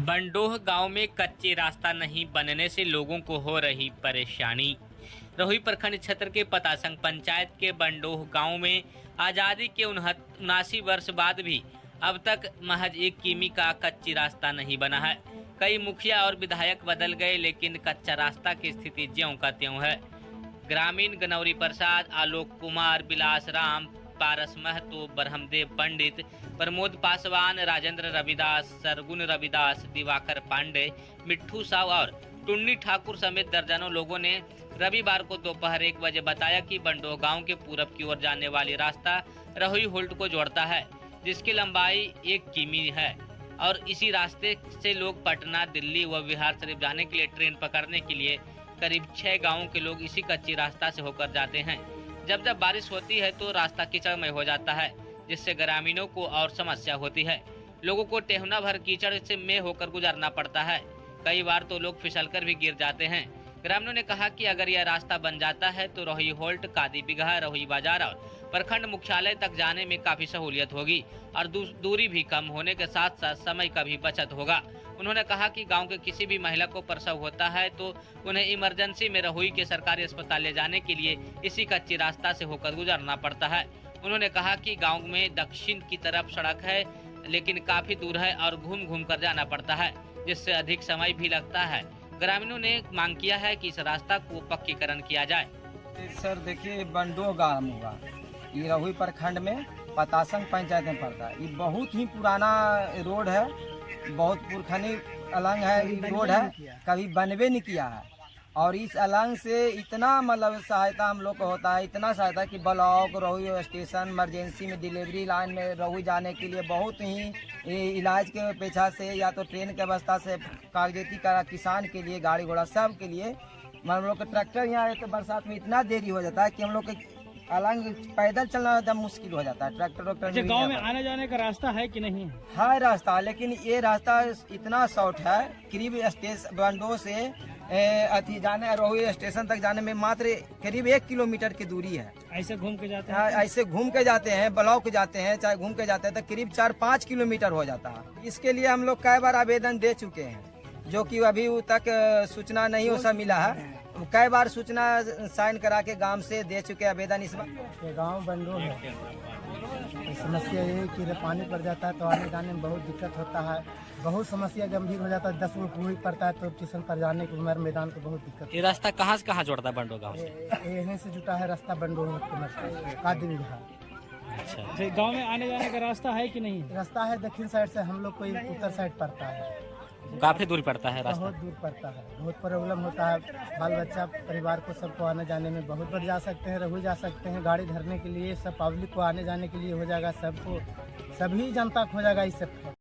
बंडोह गांव में कच्चे रास्ता नहीं बनने से लोगों को हो रही परेशानी। रहुई प्रखंड क्षेत्र के पतासंग पंचायत के बंडोह गांव में आज़ादी के 79 वर्ष बाद भी अब तक महज 1 किमी का कच्ची रास्ता नहीं बना है। कई मुखिया और विधायक बदल गए, लेकिन कच्चा रास्ता की स्थिति ज्यों का त्यों है। ग्रामीण गनौरी प्रसाद, आलोक कुमार, विलास राम, पारस महतो, ब्रह्मदेव पंडित, प्रमोद पासवान, राजेंद्र रविदास, सरगुन रविदास, दिवाकर पांडे, मिट्ठू साव और टुन्नी ठाकुर समेत दर्जनों लोगों ने रविवार को दोपहर 1 बजे बताया कि बंडोह गांव के पूरब की ओर जाने वाली रास्ता रहुई होल्ट को जोड़ता है, जिसकी लंबाई 1 किमी है और इसी रास्ते से लोग पटना, दिल्ली व बिहार शरीफ जाने के लिए ट्रेन पकड़ने के लिए करीब 6 गाँवों के लोग इसी कच्ची रास्ता से होकर जाते हैं। जब बारिश होती है तो रास्ता कीचड़मय हो जाता है, जिससे ग्रामीणों को और समस्या होती है। लोगों को टेहना भर कीचड़ से में होकर गुजरना पड़ता है। कई बार तो लोग फिसलकर भी गिर जाते हैं। ग्रामीणों ने कहा कि अगर यह रास्ता बन जाता है तो रहुई होल्ट, कादी बिगहा, रहुई बाजार और प्रखंड मुख्यालय तक जाने में काफी सहूलियत होगी और दूरी भी कम होने के साथ साथ समय का भी बचत होगा। उन्होंने कहा कि गांव के किसी भी महिला को प्रसव होता है तो उन्हें इमरजेंसी में रहुई के सरकारी अस्पताल ले जाने के लिए इसी कच्ची रास्ता से होकर गुजरना पड़ता है। उन्होंने कहा कि गांव में दक्षिण की तरफ सड़क है, लेकिन काफी दूर है और घूम घूम कर जाना पड़ता है, जिससे अधिक समय भी लगता है। ग्रामीणों ने मांग किया है कि इस रास्ता को पक्कीकरण किया जाए। सर देखिए, बंडोह गांव होगा, ये रहुई प्रखंड में पतासंग पंचायत में पड़ता है। ये बहुत ही पुराना रोड है, बहुत पुरखनी अलंग है, ये रोड है, कभी बनवे नहीं किया है। और इस अलंग से इतना मतलब सहायता हम लोग को होता है, इतना सहायता कि ब्लॉक, रहुई स्टेशन, इमरजेंसी में डिलीवरी लाइन में रहुई जाने के लिए बहुत ही इलाज के पेशा से या तो ट्रेन की व्यवस्था से कागजेती का किसान के लिए, गाड़ी घोड़ा सब के लिए। हम लोग का ट्रैक्टर यहाँ आए तो बरसात में इतना देरी हो जाता है कि हम लोग के अलंग पैदल चलना एकदम मुश्किल हो जाता है। ट्रैक्टर अच्छा, गांव में आने जाने का रास्ता है कि नहीं? है रास्ता, लेकिन ये रास्ता इतना शॉर्ट है, करीब स्टेशन बंडोह से जाने रहुई स्टेशन तक जाने में मात्र करीब 1 किलोमीटर की दूरी है। ऐसे घूम के जाते हैं? ऐसे घूम के जाते हैं, ब्लॉक जाते हैं, चाहे घूम के जाते हैं तो करीब 4-5 किलोमीटर हो जाता है। इसके लिए हम लोग कई बार आवेदन दे चुके हैं, जो कि अभी तक सूचना नहीं हो सा मिला है। कई बार सूचना साइन करा के गांव से दे चुके आवेदन। इस बार गांव बंडोह है, समस्या ये है कि पानी पड़ जाता है तो आने जाने में बहुत दिक्कत होता है, बहुत समस्या गंभीर हो जाता है। 10 मिनट पूरी पड़ता है तो स्टेशन पर जाने के उमर मैदान को बहुत दिक्कत। ये रास्ता कहाँ से कहाँ जोड़ता है बंडोह गाँव से? यहीं से जुटा है रास्ता बंडोह कादी बिगहा। अच्छा, गांव में आने जाने का रास्ता है कि नहीं? रास्ता है, दक्षिण साइड से हम लोग को उत्तर साइड पड़ता है, काफी दूर पड़ता है रास्ता। बहुत दूर पड़ता है, बहुत प्रॉब्लम होता है। बाल बच्चा परिवार को सबको आने जाने में बहुत बार जा सकते हैं, रहुई जा सकते हैं, गाड़ी धरने के लिए सब पब्लिक को आने जाने के लिए हो जाएगा, सबको सभी जनता को हो जाएगा इस सब।